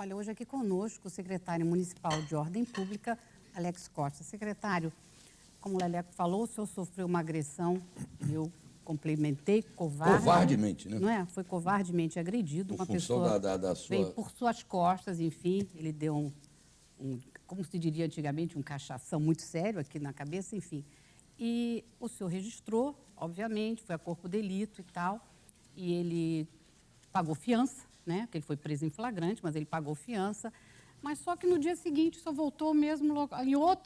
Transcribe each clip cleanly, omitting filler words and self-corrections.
Olha, hoje aqui conosco o secretário municipal de Ordem Pública, Alex Costa. Secretário, como o Leleco falou, o senhor sofreu uma agressão, eu complementei, Covardemente, né? Não é? Foi covardemente agredido. Por função da sua... Veio por suas costas, enfim, ele deu como se diria antigamente, um cachação muito sério aqui na cabeça, enfim. E o senhor registrou, obviamente, foi a corpo de delito e tal, e ele pagou fiança, né? Porque ele foi preso em flagrante, mas ele pagou fiança. Mas só que no dia seguinte só voltou mesmo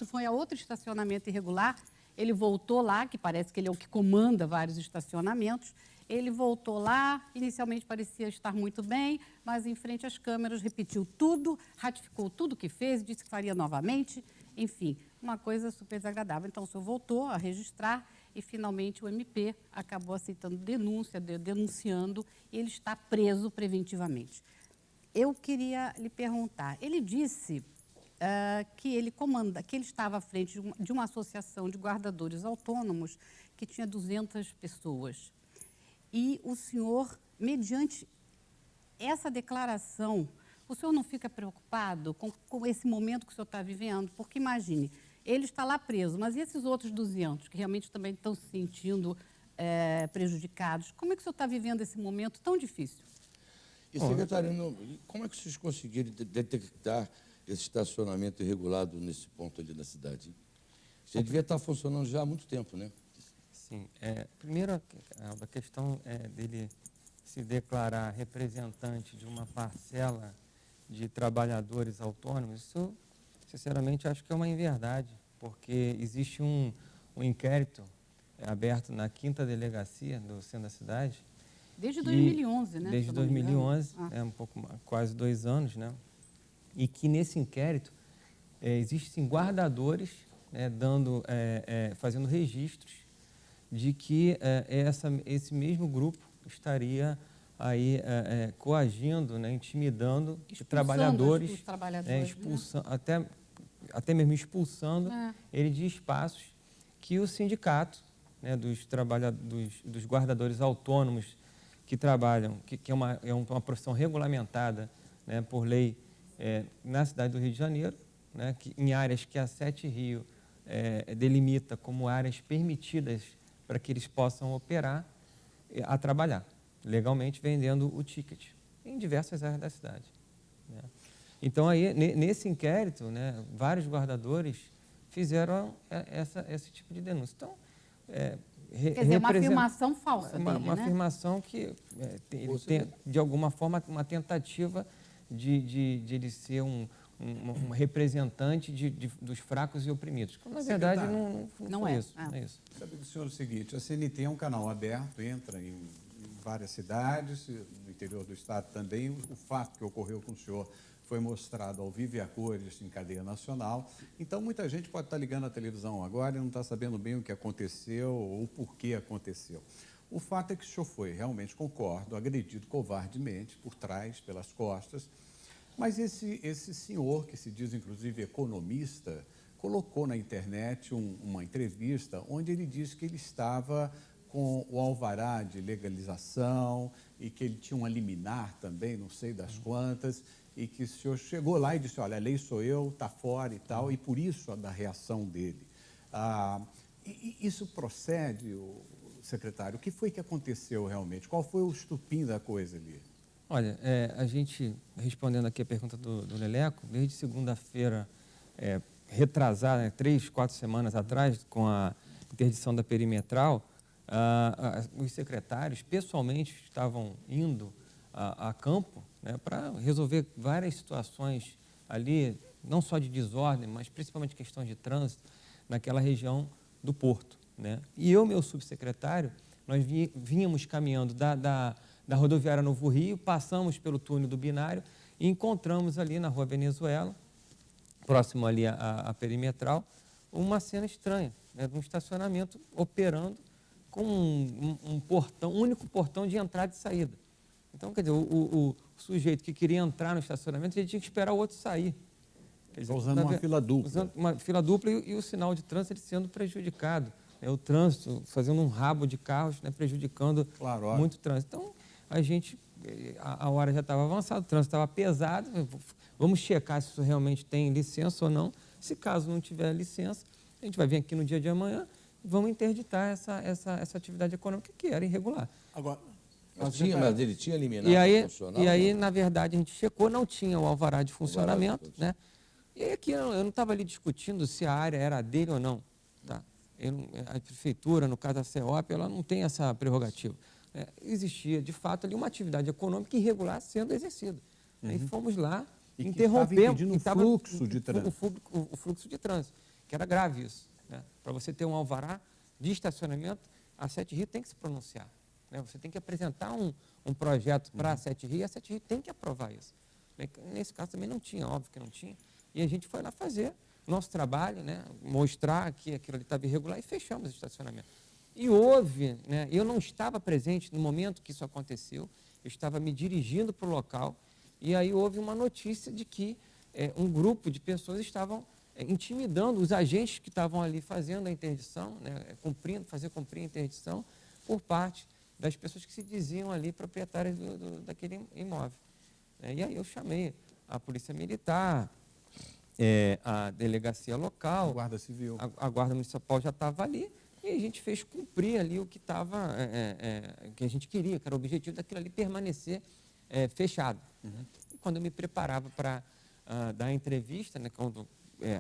foi a outro estacionamento irregular. Ele voltou lá, que parece que ele é o que comanda vários estacionamentos. Ele voltou lá, inicialmente parecia estar muito bem, mas em frente às câmeras repetiu tudo, ratificou tudo que fez, disse que faria novamente, enfim, uma coisa super desagradável. Então, o senhor voltou a registrar e, finalmente, o MP acabou aceitando denúncia, denunciando, e ele está preso preventivamente. Eu queria lhe perguntar, ele disse que ele estava à frente de uma associação de guardadores autônomos que tinha 200 pessoas. E o senhor, mediante essa declaração, o senhor não fica preocupado com esse momento que o senhor está vivendo? Porque, imagine, ele está lá preso, mas e esses outros 200 que realmente também estão se sentindo prejudicados? Como é que o senhor está vivendo esse momento tão difícil? E, secretário, como é que vocês conseguiram detectar esse estacionamento irregulado nesse ponto ali da cidade? Você devia estar funcionando já há muito tempo, né? Sim. Primeiro, a questão dele se declarar representante de uma parcela de trabalhadores autônomos, isso, sinceramente, acho que é uma inverdade, porque existe um inquérito aberto na 5ª Delegacia do centro da cidade. Desde 2011, né? Desde 2011, quase 2 anos, né? E que nesse inquérito existem guardadores fazendo registros de que esse mesmo grupo estaria aí coagindo, né, intimidando trabalhadores, expulsando, até mesmo expulsando ele de espaços que o sindicato, né, dos guardadores autônomos que trabalham, que é uma profissão regulamentada, né, por lei na cidade do Rio de Janeiro, né, em áreas que a Sete Rio delimita como áreas permitidas para que eles possam operar, a trabalhar, legalmente vendendo o ticket em diversas áreas da cidade, né? Então, aí, nesse inquérito, né, vários guardadores fizeram esse tipo de denúncia. Então, quer dizer, uma afirmação falsa dele, uma afirmação que ele tem, de alguma forma, uma tentativa de ele ser um representante dos fracos e oprimidos. Quando, na verdade, não é isso. Não é isso. Sabe do senhor o seguinte, a CNT é um canal aberto, entra em várias cidades, no interior do estado também. O fato que ocorreu com o senhor foi mostrado ao vivo e a cores em cadeia nacional. Então, muita gente pode estar ligando a televisão agora e não está sabendo bem o que aconteceu ou por que aconteceu. O fato é que o senhor foi, realmente concordo, agredido covardemente, por trás, pelas costas. Mas esse senhor, que se diz inclusive economista, colocou na internet uma entrevista onde ele disse que ele estava com o alvará de legalização e que ele tinha uma liminar também, não sei das quantas, e que o senhor chegou lá e disse, olha, a lei sou eu, está fora e tal, e por isso da reação dele. Isso procede, secretário? O que foi que aconteceu realmente? Qual foi o estupim da coisa ali? Olha, a gente, respondendo aqui a pergunta do Leleco, desde segunda-feira retrasada, né, 3, 4 semanas atrás, com a interdição da perimetral, os secretários pessoalmente estavam indo a campo, né, para resolver várias situações ali, não só de desordem, mas principalmente questões de trânsito, naquela região do Porto, né? E eu, meu subsecretário, nós vínhamos caminhando da rodoviária Novo Rio, passamos pelo túnel do Binário e encontramos ali na Rua Venezuela, próximo ali à perimetral, uma cena estranha, né, de um estacionamento operando com um portão, um único portão de entrada e saída. Então, quer dizer, o sujeito que queria entrar no estacionamento, ele tinha que esperar o outro sair. Quer dizer, usando uma fila dupla. Usando uma fila dupla e o sinal de trânsito ele sendo prejudicado, né, o trânsito fazendo um rabo de carros, né, prejudicando muito o trânsito. Então, a gente a hora já estava avançada, o trânsito estava pesado, vamos checar se isso realmente tem licença ou não. Se caso não tiver licença, a gente vai vir aqui no dia de amanhã e vamos interditar essa atividade econômica que era irregular. Agora, Mas ele tinha eliminado E aí, na verdade, a gente checou, não tinha o alvará de funcionamento, né? E aí aqui eu não estava ali discutindo se a área era dele ou não, tá? A prefeitura, no caso da CEOP, ela não tem essa prerrogativa. Existia, de fato, ali uma atividade econômica irregular sendo exercida. E fomos lá, E que interrompemos... estava impedindo o fluxo de trânsito. O fluxo de trânsito, que era grave isso, né? Para você ter um alvará de estacionamento, a Sete Rios tem que se pronunciar, né? Você tem que apresentar um projeto para a Sete Rios e a Sete Rios tem que aprovar isso. Nesse caso também não tinha, óbvio que não tinha. E a gente foi lá fazer nosso trabalho, né? Mostrar que aquilo ali estava irregular e fechamos o estacionamento. E houve, né? Eu não estava presente no momento que isso aconteceu, eu estava me dirigindo para o local e aí houve uma notícia de que um grupo de pessoas estavam intimidando os agentes que estavam ali fazendo a interdição, né? Fazer cumprir a interdição por parte das pessoas que se diziam ali proprietárias daquele imóvel. E aí eu chamei a Polícia Militar, a delegacia local, Guarda Civil. a Guarda Municipal já estava ali e a gente fez cumprir ali o que estava, que a gente queria, que era o objetivo daquilo ali permanecer fechado. E quando eu me preparava para dar a entrevista, né, quando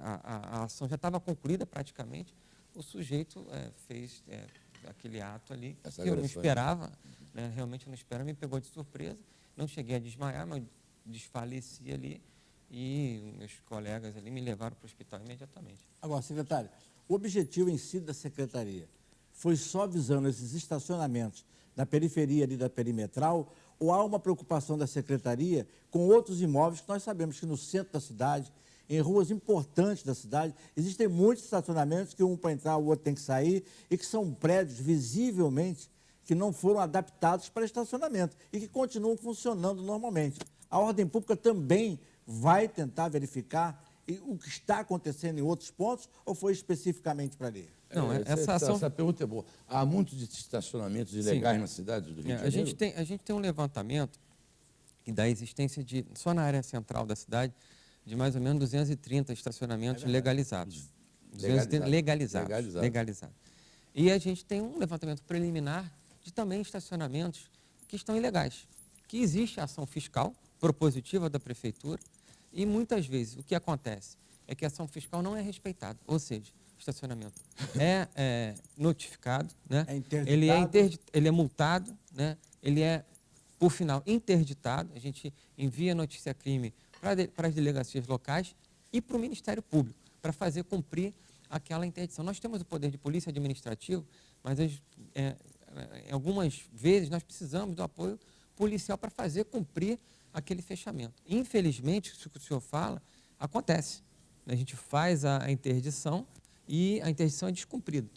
a ação já estava concluída praticamente, o sujeito fez aquele ato ali, Essa que eu não agressão. esperava, né, realmente eu não esperava, me pegou de surpresa, não cheguei a desmaiar, mas desfaleci ali e meus colegas ali me levaram para o hospital imediatamente. agora, secretário, o objetivo em si da secretaria foi só visando esses estacionamentos da periferia ali da perimetral ou há uma preocupação da secretaria com outros imóveis que nós sabemos que no centro da cidade, em ruas importantes da cidade, existem muitos estacionamentos que um para entrar, o outro tem que sair e que são prédios visivelmente que não foram adaptados para estacionamento e que continuam funcionando normalmente. A ordem pública também vai tentar verificar o que está acontecendo em outros pontos ou foi especificamente para ali? Não, Essa pergunta é boa. Há muitos estacionamentos ilegais na cidade do Rio de Janeiro? A gente tem um levantamento da existência de, só na área central da cidade, de mais ou menos 230 estacionamentos legalizados. Legalizados. E a gente tem um levantamento preliminar de também estacionamentos que estão ilegais, que existe ação fiscal propositiva da prefeitura e muitas vezes o que acontece é que a ação fiscal não é respeitada, ou seja, o estacionamento é notificado, né? Ele é multado, né? Ele é, por final, interditado, a gente envia notícia-crime para as delegacias locais e para o Ministério Público, para fazer cumprir aquela interdição. Nós temos o poder de polícia administrativo, mas algumas vezes nós precisamos do apoio policial para fazer cumprir aquele fechamento. Infelizmente, isso que o senhor fala, acontece. A gente faz a interdição e a interdição é descumprida.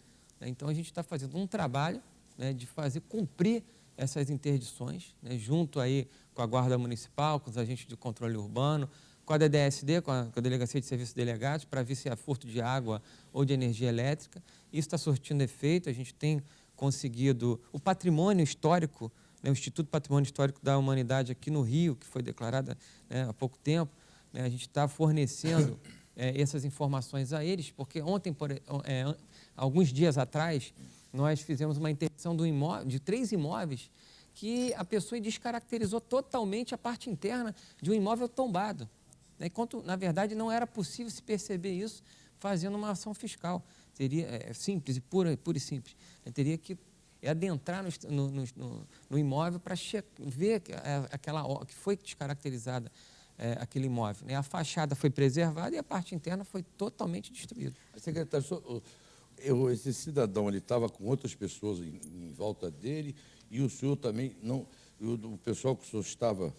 Então, a gente está fazendo um trabalho, né, de fazer cumprir essas interdições, né, junto aí com a Guarda Municipal, com os agentes de controle urbano, com a DDSD, com a Delegacia de Serviços Delegados, para ver se há furto de água ou de energia elétrica. Isso está surtindo efeito, a gente tem conseguido o patrimônio histórico, né, o Instituto Patrimônio Histórico da Humanidade aqui no Rio, que foi declarada, né, há pouco tempo, né, a gente está fornecendo essas informações a eles, porque ontem, alguns dias atrás, nós fizemos uma interdição de 3 imóveis que a pessoa descaracterizou totalmente a parte interna de um imóvel tombado. Enquanto, na verdade, não era possível se perceber isso fazendo uma ação fiscal. Seria simples, pura e simples. Teria que adentrar no imóvel para ver que foi descaracterizada aquele imóvel. A fachada foi preservada e a parte interna foi totalmente destruída. Secretário, esse cidadão ele estava com outras pessoas em volta dele e o senhor também não, o pessoal que o senhor estava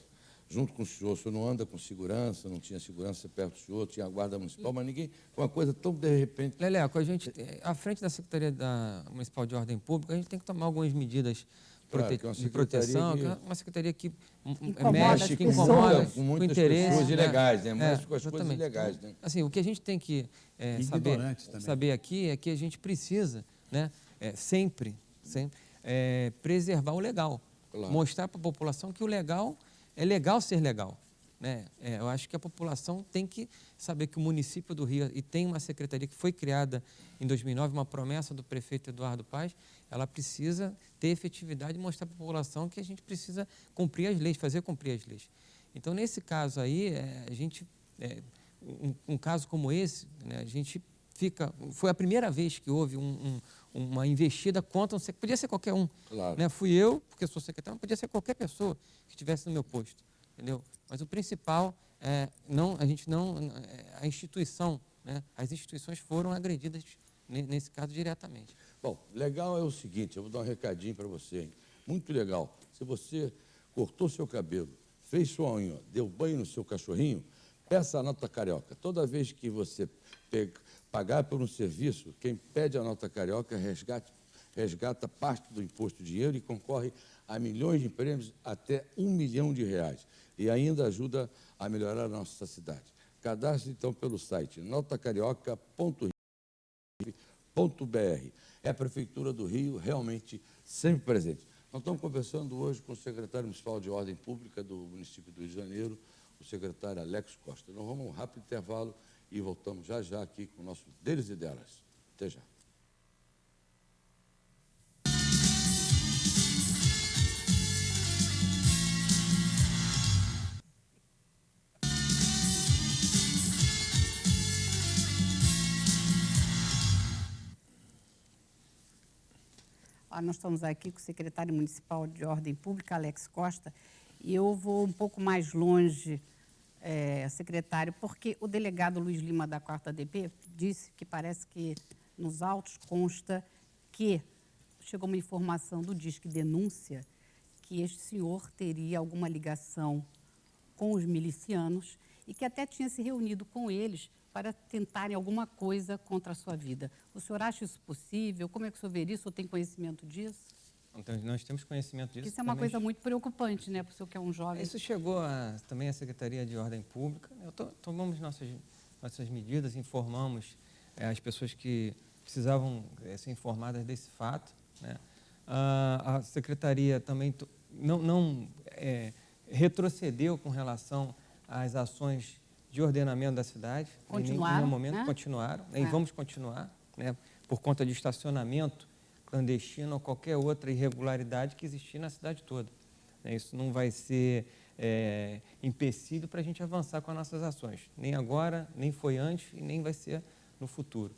junto com o senhor não anda com segurança, não tinha segurança perto do senhor, tinha a guarda municipal, mas ninguém, foi uma coisa tão de repente. Leleco, a gente, à frente da Secretaria Municipal de Ordem Pública, a gente tem que tomar algumas medidas de proteção, uma secretaria que mexe, que incomoda, com muitas interesse, pessoas ilegais, né? Mexe com as coisas ilegais, né? Assim, o que a gente tem que saber aqui é que a gente precisa, né, sempre preservar o legal. Claro. Mostrar para a população que o legal é legal ser legal. Né? Eu acho que a população tem que saber que o município do Rio, e tem uma secretaria que foi criada em 2009, uma promessa do prefeito Eduardo Paes, ela precisa ter efetividade e mostrar para a população que a gente precisa cumprir as leis, fazer cumprir as leis. Então, nesse caso aí, um caso como esse, né, a gente foi a primeira vez que houve uma investida contra um secretário. Podia ser qualquer um. Claro. Né? Fui eu, porque sou secretário, mas podia ser qualquer pessoa que estivesse no meu posto. Entendeu? Mas o principal a instituição, né? As instituições foram agredidas nesse caso diretamente. Bom, legal é o seguinte, eu vou dar um recadinho para você, hein? Muito legal. Se você cortou seu cabelo, fez sua unha, deu banho no seu cachorrinho, peça a nota carioca. Toda vez que você pagar por um serviço, quem pede a nota carioca resgata parte do imposto de dinheiro e concorre a milhões de prêmios, até R$ 1 milhão. E ainda ajuda a melhorar a nossa cidade. Cadastre, então, pelo site notacarioca.rio.br. É a Prefeitura do Rio realmente sempre presente. Nós estamos conversando hoje com o secretário municipal de Ordem Pública do município do Rio de Janeiro, o secretário Alex Costa. Nós vamos a um rápido intervalo e voltamos já já aqui com o nosso Deles e Delas. Até já. Nós estamos aqui com o secretário municipal de Ordem Pública, Alex Costa, e eu vou um pouco mais longe, secretário, porque o delegado Luiz Lima, da 4ª DP, disse que parece que nos autos consta que chegou uma informação do Disque Denúncia que este senhor teria alguma ligação com os milicianos e que até tinha se reunido com eles para tentarem alguma coisa contra a sua vida. O senhor acha isso possível? Como é que o senhor vê isso? O senhor tem conhecimento disso? Então, nós temos conhecimento disso. Isso é uma coisa muito preocupante, né, para o senhor que é um jovem. Isso chegou também à Secretaria de Ordem Pública. Tomamos nossas medidas, informamos as pessoas que precisavam ser informadas desse fato. Né? A Secretaria também não retrocedeu com relação às ações de ordenamento da cidade. Continuaram, em nenhum momento, né? continuaram. E vamos continuar, né? Por conta de estacionamento clandestino ou qualquer outra irregularidade que existir na cidade toda. Isso não vai ser empecilho para a gente avançar com as nossas ações. Nem agora, nem foi antes e nem vai ser no futuro.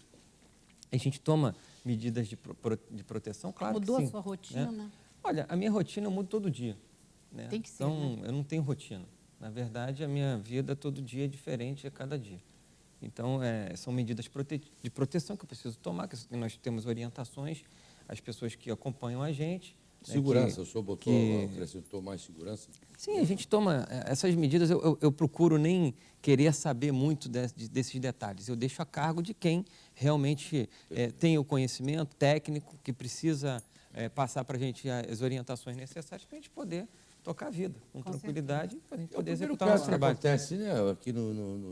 A gente toma medidas de proteção, claro que sim. Mudou a sua rotina? Né? Olha, a minha rotina eu mudo todo dia. Né? Tem que ser, então, né? eu não tenho rotina. Na verdade, a minha vida todo dia é diferente a cada dia. Então, são medidas de proteção que eu preciso tomar, que nós temos orientações, as pessoas que acompanham a gente. Segurança, o senhor acrescentou mais segurança? Sim, a gente toma essas medidas, eu procuro nem querer saber muito desses detalhes, eu deixo a cargo de quem realmente tem o conhecimento técnico, que precisa passar para a gente as orientações necessárias para a gente poder tocar a vida com tranquilidade, para a gente poder executar o nosso trabalho. Acontece, né, aqui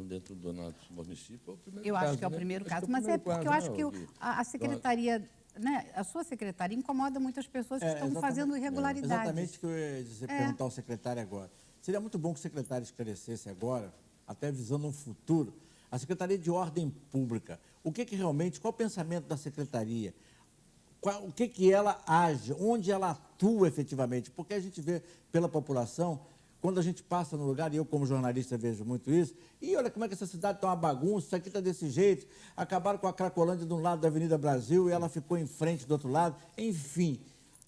dentro do nosso município, é o primeiro Eu caso, acho que é o né? primeiro Acho caso, que mas é porque eu acho que né, a secretaria, né, a sua secretaria incomoda muitas pessoas que estão fazendo irregularidades. Exatamente o que eu ia dizer, perguntar ao secretário agora. Seria muito bom que o secretário esclarecesse agora, até visando um futuro, a Secretaria de Ordem Pública. O que realmente, qual o pensamento da secretaria? O que ela age, onde ela atua efetivamente? Porque a gente vê pela população, quando a gente passa no lugar, e eu como jornalista vejo muito isso, e olha como é que essa cidade está uma bagunça, isso aqui está desse jeito, acabaram com a Cracolândia de um lado da Avenida Brasil e ela ficou em frente do outro lado, enfim.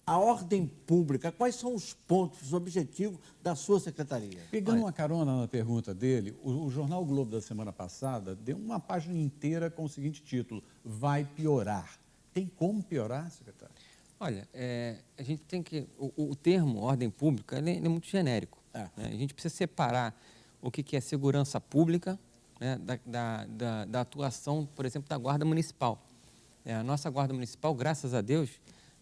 A ordem pública, quais são os pontos, os objetivos da sua secretaria? Pegando uma carona na pergunta dele, o Jornal Globo da semana passada deu uma página inteira com o seguinte título: vai piorar. Tem como piorar, secretário? Olha, a gente tem que... O termo ordem pública ele é muito genérico. Né? A gente precisa separar o que é segurança pública, né, da atuação, por exemplo, da Guarda Municipal. A nossa Guarda Municipal, graças a Deus,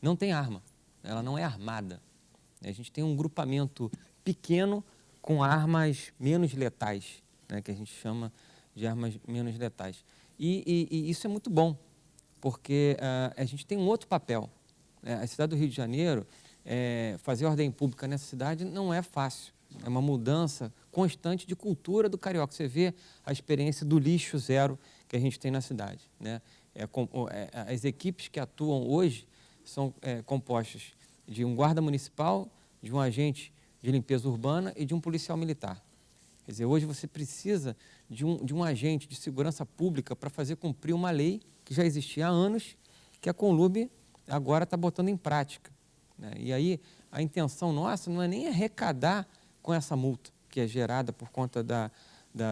não tem arma. Ela não é armada. A gente tem um grupamento pequeno com armas menos letais, né, que a gente chama de armas menos letais. E isso é muito bom, porque a gente tem um outro papel. A cidade do Rio de Janeiro fazer ordem pública nessa cidade não é fácil. É uma mudança constante de cultura do carioca. Você vê a experiência do lixo zero que a gente tem na cidade, né? As equipes que atuam hoje são compostas de um guarda municipal, de um agente de limpeza urbana e de um policial militar. Quer dizer, hoje você precisa de um agente de segurança pública para fazer cumprir uma lei que já existia há anos, que a Conlube agora está botando em prática, né? E aí a intenção nossa não é nem arrecadar com essa multa que é gerada por conta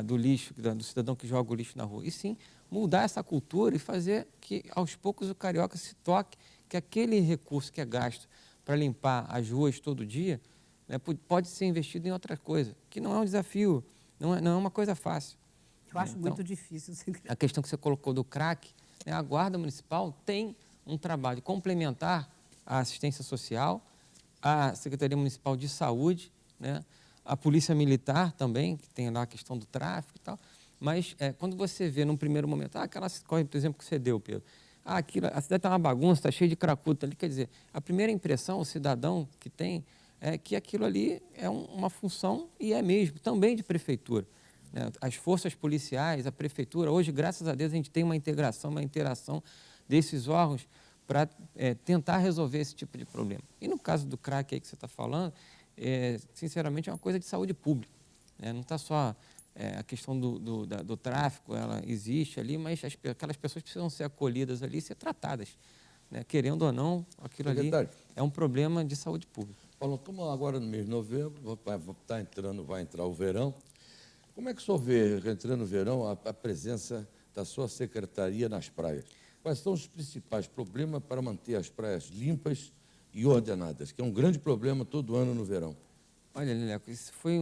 do lixo, do cidadão que joga o lixo na rua, e sim mudar essa cultura e fazer que aos poucos o carioca se toque que aquele recurso que é gasto para limpar as ruas todo dia, né, pode ser investido em outra coisa, que não é um desafio, não é uma coisa fácil. Eu acho Então, muito difícil. a questão que você colocou do crack, né, a Guarda Municipal tem um trabalho complementar à assistência social, à Secretaria Municipal de Saúde, né, a Polícia Militar também, que tem lá a questão do tráfico e tal. Mas quando você vê num primeiro momento, aquela corre, por exemplo, que você deu, Pedro, a cidade está uma bagunça, está cheia de cracudo ali, quer dizer, a primeira impressão, o cidadão que tem, é que aquilo ali é uma função, e é mesmo, também de prefeitura, né? As forças policiais, a prefeitura, hoje, graças a Deus, a gente tem uma integração, uma interação desses órgãos para tentar resolver esse tipo de problema. E no caso do crack aí que você está falando, sinceramente, é uma coisa de saúde pública, né? Não está só a questão do tráfico, ela existe ali, mas aquelas pessoas precisam ser acolhidas ali e ser tratadas, né? Querendo ou não, aquilo ali é um problema de saúde pública. Paulo, estamos agora no mês de novembro, vai entrar o verão. Como é que o senhor vê, entrando no verão, a presença da sua secretaria nas praias? Quais são os principais problemas para manter as praias limpas e ordenadas, que é um grande problema todo ano no verão? Olha, Leleco, isso foi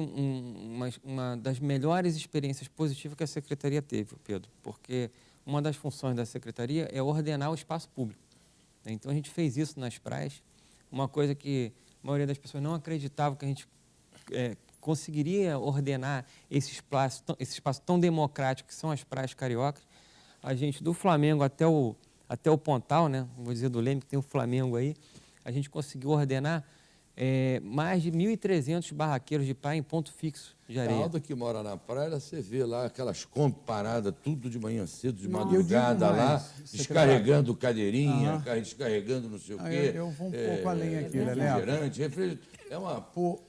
uma das melhores experiências positivas que a Secretaria teve, Pedro, porque uma das funções da Secretaria é ordenar o espaço público, né? Então, a gente fez isso nas praias, uma coisa que a maioria das pessoas não acreditava que a gente conseguiria ordenar esse espaço tão democrático que são as praias cariocas. A gente, do Flamengo até o Pontal, né? Vou dizer do Leme, que tem o Flamengo aí, a gente conseguiu ordenar mais de 1.300 barraqueiros de praia em ponto fixo de A areia. Alda que mora na praia, você vê lá aquelas Kombi paradas, tudo de manhã cedo, de Não, madrugada eu digo lá, mais, descarregando cadeirinha, descarregando não sei o quê. Eu vou um pouco além aqui, refrigerante.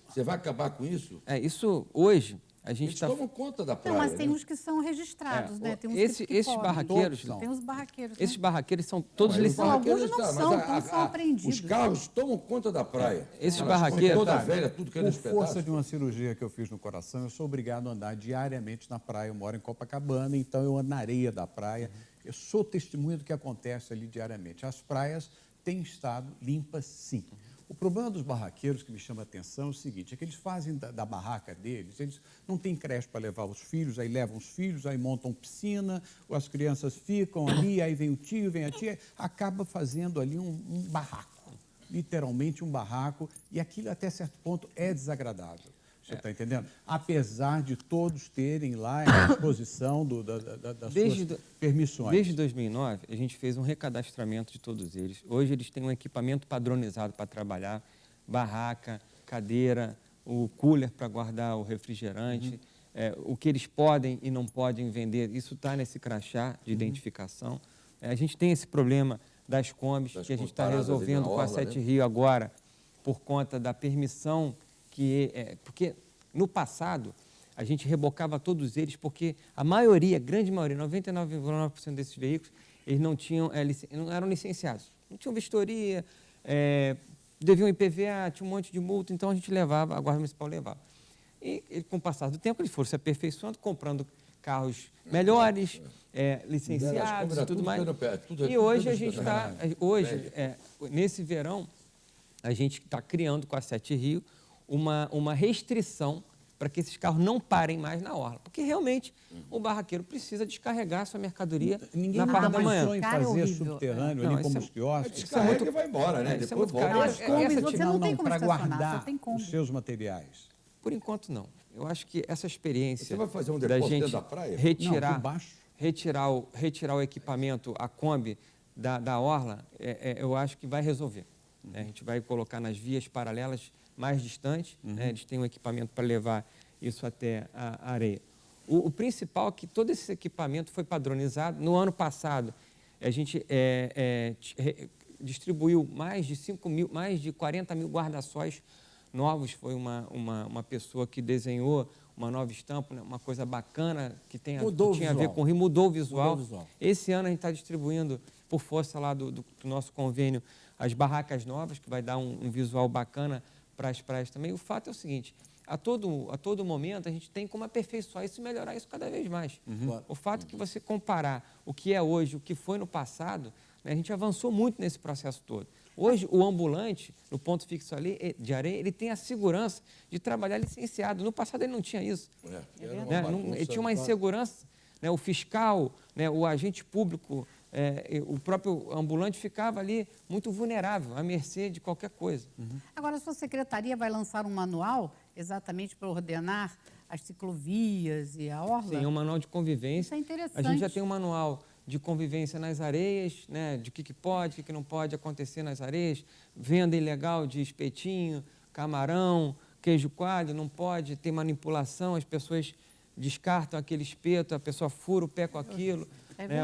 Você vai acabar com isso? Isso, hoje, a gente Eles está... tomam conta da praia. Não, mas tem né? uns que são registrados, né? Tem uns esses que podem. barraqueiros, Todos Tem os barraqueiros, esses né? barraqueiros são todos Mas licenciados. Alguns não mas são, então são apreendidos. Os carros tomam conta da praia. Esses Elas barraqueiros- toda velha, tudo que é Por nos força pedaços. de uma cirurgia que eu fiz no coração, eu sou obrigado a andar diariamente na praia. Eu moro em Copacabana, então eu ando na areia da praia. Eu sou testemunha do que acontece ali diariamente. As praias têm estado limpas, sim. O problema dos barraqueiros que me chama a atenção é o seguinte, é que eles fazem da barraca deles, eles não têm creche para levar os filhos, aí levam os filhos, aí montam piscina, as crianças ficam ali, aí vem o tio, vem a tia, acaba fazendo ali um barraco, literalmente um barraco, e aquilo até certo ponto é desagradável. Você está entendendo? Apesar de todos terem lá a disposição das suas permissões. Desde 2009, a gente fez um recadastramento de todos eles. Hoje, eles têm um equipamento padronizado para trabalhar, barraca, cadeira, o cooler para guardar o refrigerante, o que eles podem e não podem vender, isso está nesse crachá de identificação. A gente tem esse problema das Kombis, que a gente está resolvendo com a Sete Rio agora, por conta da permissão porque no passado a gente rebocava todos eles porque a maioria, grande maioria, 99,9% desses veículos, eles não eram licenciados, não tinham vistoria, deviam IPVA, tinha um monte de multa, então a gente levava, a Guarda Municipal levava. E com o passar do tempo eles foram se aperfeiçoando, comprando carros melhores, licenciados e tudo mais. E hoje a gente está, nesse verão, a gente está criando com a Sete Rio uma restrição para que esses carros não parem mais na orla. Porque realmente o barraqueiro precisa descarregar sua mercadoria na parte da manhã. Ninguém Cara, é fazer horrível. subterrâneo Não, ali como isso os quiosques. Descarrega e vai embora, né? isso é Depois muito caro. volta. As Kombis você não tem como para estacionar, guardar só tem Kombi. os seus materiais. Por enquanto, não. Eu acho que essa experiência Você vai fazer um da depósito gente dentro da praia? retirar, Não, por baixo. retirar o equipamento, a Kombi da orla, eu acho que vai resolver. né? A gente vai colocar nas vias paralelas mais distantes, né? Eles têm um equipamento para levar isso até a areia. O principal é que todo esse equipamento foi padronizado. No ano passado, a gente distribuiu mais de 40 mil guarda-sóis novos. Foi uma pessoa que desenhou uma nova estampa, né? Uma coisa bacana que tinha a ver com o Rio, mudou o visual. Esse ano a gente está distribuindo, por força lá do nosso convênio, as barracas novas, que vai dar um visual bacana para as praias também. O fato é o seguinte: a todo momento a gente tem como aperfeiçoar isso e melhorar isso cada vez mais. O fato é que você comparar o que é hoje, o que foi no passado, né, a gente avançou muito nesse processo todo. Hoje, o ambulante, no ponto fixo ali de areia, ele tem a segurança de trabalhar licenciado. No passado, ele não tinha isso. Ele tinha uma insegurança. Né, o fiscal, né, o agente público, o próprio ambulante ficava ali muito vulnerável, à mercê de qualquer coisa. Agora, a sua secretaria vai lançar um manual exatamente para ordenar as ciclovias e a orla? Sim, um manual de convivência. Isso é interessante. A gente já tem um manual de convivência nas areias, né, de o que pode, o que não pode acontecer nas areias, venda ilegal de espetinho, camarão, queijo coalho, não pode ter manipulação, as pessoas descartam aquele espeto, a pessoa fura o pé com aquilo. Né,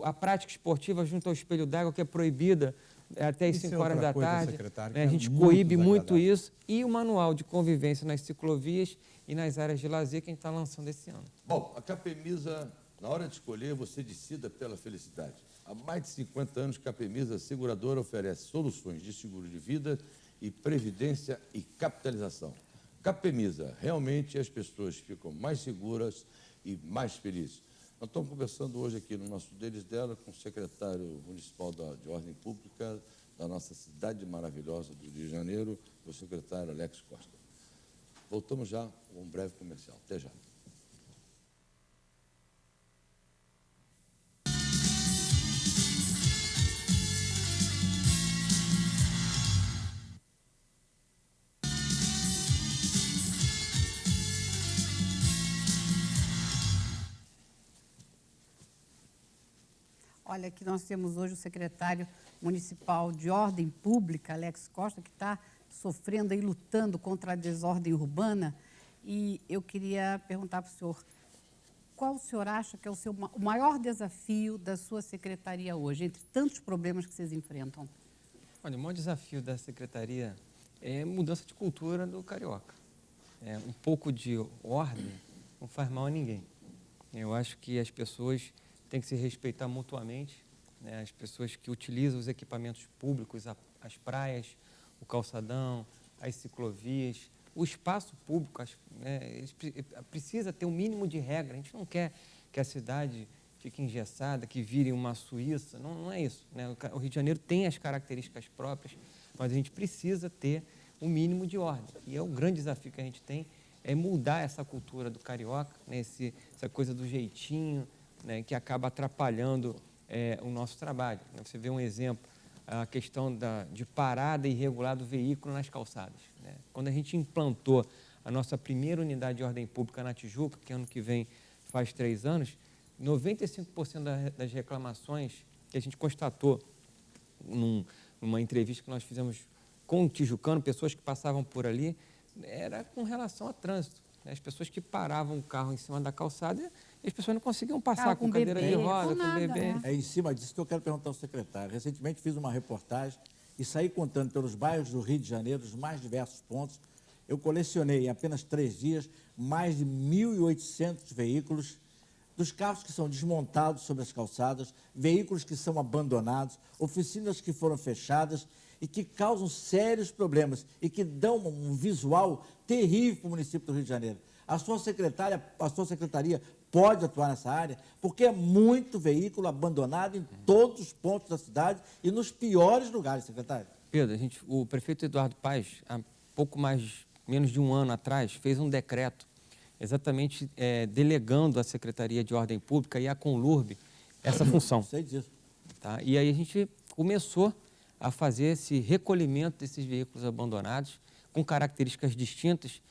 a prática esportiva junto ao espelho d'água, que é proibida até as 5 horas da tarde. Né, a gente coíbe muito isso. E o manual de convivência nas ciclovias e nas áreas de lazer que a gente está lançando esse ano. Bom, a Capemisa, na hora de escolher, você decida pela felicidade. Há mais de 50 anos, Capemisa Seguradora oferece soluções de seguro de vida e previdência e capitalização. Capemisa, realmente as pessoas ficam mais seguras e mais felizes. Nós estamos conversando hoje aqui no nosso Deles Dela com o secretário municipal de Ordem Pública da nossa cidade maravilhosa do Rio de Janeiro, o secretário Alex Costa. Voltamos já com um breve comercial. Até já. Olha, aqui nós temos hoje o secretário municipal de Ordem Pública, Alex Costa, que está sofrendo e lutando contra a desordem urbana. E eu queria perguntar para o senhor, qual o senhor acha que é o maior desafio da sua secretaria hoje, entre tantos problemas que vocês enfrentam? Olha, o maior desafio da secretaria é mudança de cultura do carioca. Um pouco de ordem não faz mal a ninguém. Eu acho que as pessoas têm que se respeitar mutuamente, né? As pessoas que utilizam os equipamentos públicos, as praias, o calçadão, as ciclovias, o espaço público, né? Precisa ter um mínimo de regra. A gente não quer que a cidade fique engessada, que vire uma Suíça, não é isso, né? O Rio de Janeiro tem as características próprias, mas a gente precisa ter um mínimo de ordem. E é o grande desafio que a gente tem, é mudar essa cultura do carioca, né? Essa coisa do jeitinho, né, que acaba atrapalhando o nosso trabalho. Você vê um exemplo, a questão de parada irregular do veículo nas calçadas. Né? Quando a gente implantou a nossa primeira unidade de ordem pública na Tijuca, que ano que vem faz 3 anos, 95% das reclamações que a gente constatou numa entrevista que nós fizemos com o tijucano, pessoas que passavam por ali, era com relação a trânsito. Né? As pessoas que paravam o carro em cima da calçada, e as pessoas não conseguiam passar com cadeira de roda, com bebê. É em cima disso que eu quero perguntar ao secretário. Recentemente fiz uma reportagem e saí contando pelos bairros do Rio de Janeiro os mais diversos pontos. Eu colecionei em apenas 3 dias mais de 1.800 veículos, dos carros que são desmontados sobre as calçadas, veículos que são abandonados, oficinas que foram fechadas e que causam sérios problemas e que dão um visual terrível para o município do Rio de Janeiro. A sua secretaria pode atuar nessa área, porque é muito veículo abandonado em todos os pontos da cidade e nos piores lugares, secretário. Pedro, o prefeito Eduardo Paes, há menos de um ano atrás, fez um decreto exatamente delegando à Secretaria de Ordem Pública e à Conlurb essa função. Sei disso. Tá? E aí a gente começou a fazer esse recolhimento desses veículos abandonados com características distintas,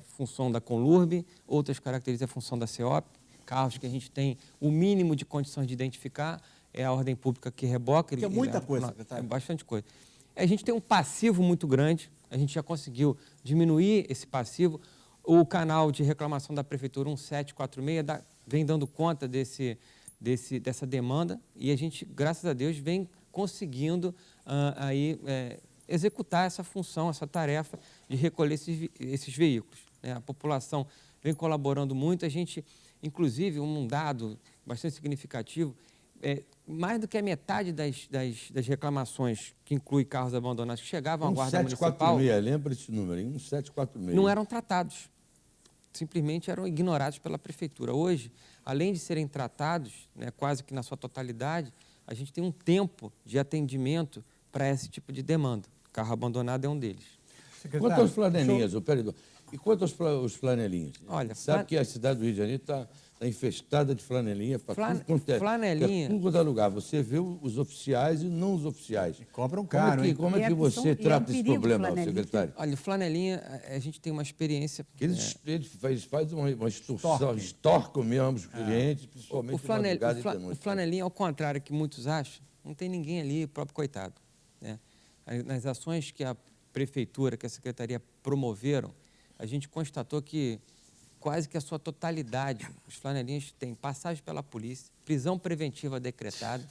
função da Conlurb, outras características é função da CEOP, carros que a gente tem o mínimo de condições de identificar, é a Ordem Pública que reboca. Que é muita coisa, secretário. É bastante coisa. A gente tem um passivo muito grande, a gente já conseguiu diminuir esse passivo. O canal de reclamação da Prefeitura 1746 vem dando conta dessa demanda e a gente, graças a Deus, vem conseguindo executar essa função, essa tarefa de recolher esses veículos, né? A população vem colaborando muito, a gente, inclusive, um dado bastante significativo, mais do que a metade das reclamações, que inclui carros abandonados, que chegavam à Guarda Municipal... 1746, lembra esse número, hein? 1746. Não eram tratados, simplesmente eram ignorados pela Prefeitura. Hoje, além de serem tratados, né, quase que na sua totalidade, a gente tem um tempo de atendimento para esse tipo de demanda. O carro abandonado é um deles. Quanto aos flanelinhas, e quanto aos flanelinhas? Olha, sabe que a cidade do Rio de Janeiro está infestada de flanelinha para tudo quanto é. Flanelinha. Tudo quanto é lugar. Você vê os oficiais e não os oficiais. E cobram caro, hein? Como é que você trata esse problema, secretário? Olha, flanelinha, a gente tem uma experiência... Eles fazem uma extorsão, extorcam mesmo os clientes, principalmente o flanelinha, ao contrário que muitos acham, não tem ninguém ali, próprio coitado, né? Nas ações que a Prefeitura, que a Secretaria promoveram, a gente constatou que quase que a sua totalidade, os flanelinhas têm passagem pela polícia, prisão preventiva decretada,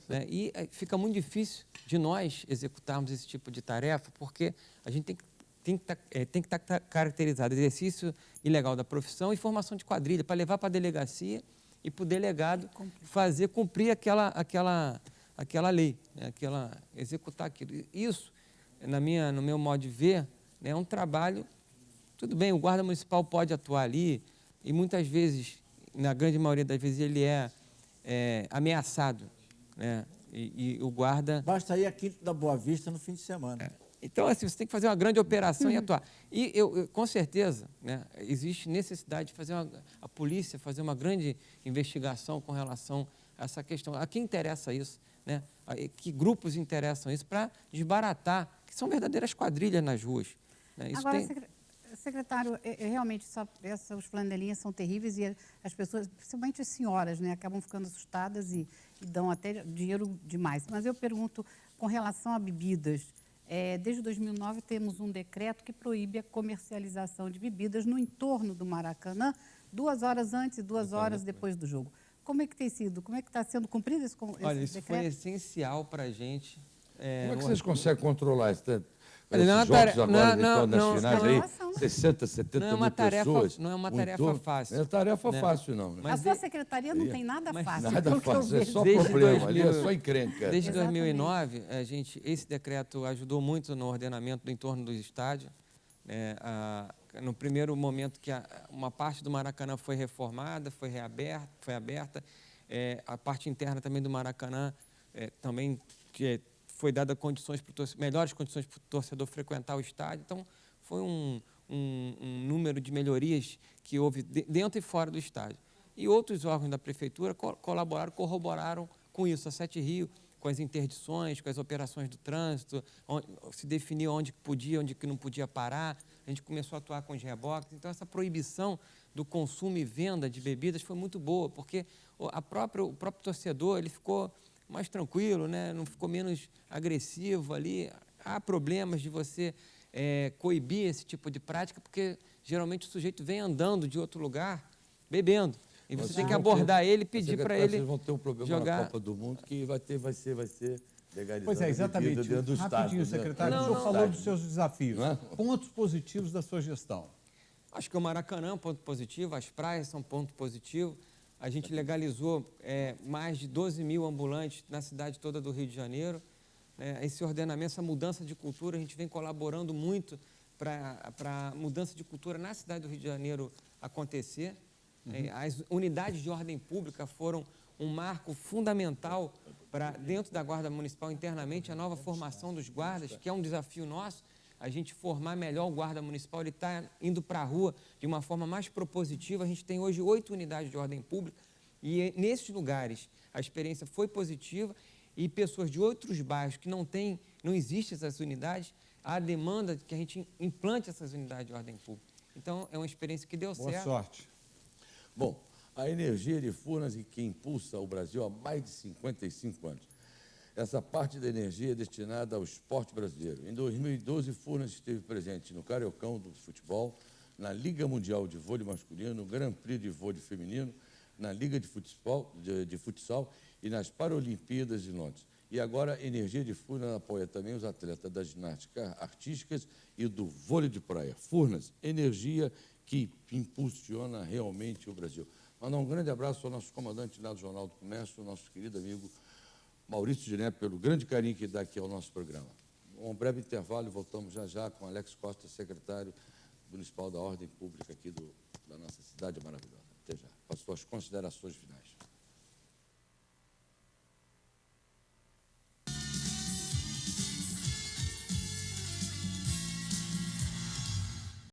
né? E fica muito difícil de nós executarmos esse tipo de tarefa, porque a gente tem que estar caracterizado exercício ilegal da profissão e formação de quadrilha, para levar para a delegacia e para o delegado fazer cumprir aquela lei, né? Executar aquilo. Isso, no meu modo de ver, né, é um trabalho. Tudo bem, o guarda municipal pode atuar ali e muitas vezes, na grande maioria das vezes, ele é ameaçado, né? E o guarda... Basta ir a Quinto da Boa Vista no fim de semana. Então, assim, você tem que fazer uma grande operação e atuar. E, com certeza, né, existe necessidade de fazer a polícia fazer uma grande investigação com relação a essa questão. A quem interessa isso? Né? Que grupos interessam isso para desbaratar, que são verdadeiras quadrilhas nas ruas. Né? Isso agora, secretário, realmente os flanelinhas são terríveis e as pessoas, principalmente as senhoras, né, acabam ficando assustadas e dão até dinheiro demais. Mas eu pergunto, com relação a bebidas, desde 2009 temos um decreto que proíbe a comercialização de bebidas no entorno do Maracanã, 2 horas antes e 2 horas depois do jogo. Como é que tem sido? Como é que está sendo cumprido esse decreto? Olha, isso foi essencial para a gente. Como é que vocês conseguem controlar isso? Esses jogos agora nas finais aí, 60, 70 mil pessoas. Não é uma tarefa fácil. Não é tarefa fácil, não. A sua secretaria não tem nada fácil. Nada fácil, é só problema ali, é só encrenca. Desde 2009, esse decreto ajudou muito no ordenamento do entorno do estádio. No primeiro momento que uma parte do Maracanã foi reformada, foi aberta, a parte interna também do Maracanã também foi dada melhores condições para o torcedor frequentar o estádio. Então, foi um número de melhorias que houve dentro e fora do estádio. E outros órgãos da Prefeitura corroboraram com isso. A Sete Rio, com as interdições, com as operações do trânsito, se definiu onde podia, onde que não podia parar. A gente começou a atuar com os reboques. Então, essa proibição do consumo e venda de bebidas foi muito boa, porque o próprio torcedor ele ficou mais tranquilo, né? Não ficou menos agressivo ali. Há problemas de você coibir esse tipo de prática, porque geralmente o sujeito vem andando de outro lugar, bebendo. E você tem que abordar ele e pedir para ele Vocês vão ter um problema jogar... na Copa do Mundo que vai ser legalizado. Pois é, exatamente. Dentro do Rapidinho, estádio, secretário, o senhor falou dos seus desafios. Pontos positivos da sua gestão. Acho que o Maracanã é um ponto positivo, as praias são um ponto positivo. A gente legalizou mais de 12 mil ambulantes na cidade toda do Rio de Janeiro. Esse ordenamento, essa mudança de cultura, a gente vem colaborando muito para a mudança de cultura na cidade do Rio de Janeiro acontecer. As unidades de ordem pública foram um marco fundamental para, dentro da Guarda Municipal internamente, a nova formação dos guardas, que é um desafio nosso. A gente formar melhor o guarda municipal, ele está indo para a rua de uma forma mais propositiva. A gente tem hoje 8 unidades de ordem pública e nesses lugares a experiência foi positiva e pessoas de outros bairros que não existem essas unidades, há demanda de que a gente implante essas unidades de ordem pública. Então, é uma experiência que deu certo. Boa sorte. Bom, a energia de Furnas que impulsa o Brasil há mais de 55 anos. essa parte da energia é destinada ao esporte brasileiro. Em 2012, Furnas esteve presente no Cariocão do futebol, na Liga Mundial de Vôlei Masculino, no Grand Prix de Vôlei Feminino, na Liga de Futsal e nas Paralimpíadas de Londres. E agora, a Energia de Furnas apoia também os atletas da ginástica artísticas e do vôlei de praia. Furnas, energia que impulsiona realmente o Brasil. Mandar um grande abraço ao nosso comandante lá do Jornal do Comércio, nosso querido amigo Maurício Giné, pelo grande carinho que dá aqui ao nosso programa. Um breve intervalo e voltamos já já com Alex Costa, secretário municipal da Ordem Pública aqui da nossa cidade maravilhosa. Até já. Para as suas considerações finais.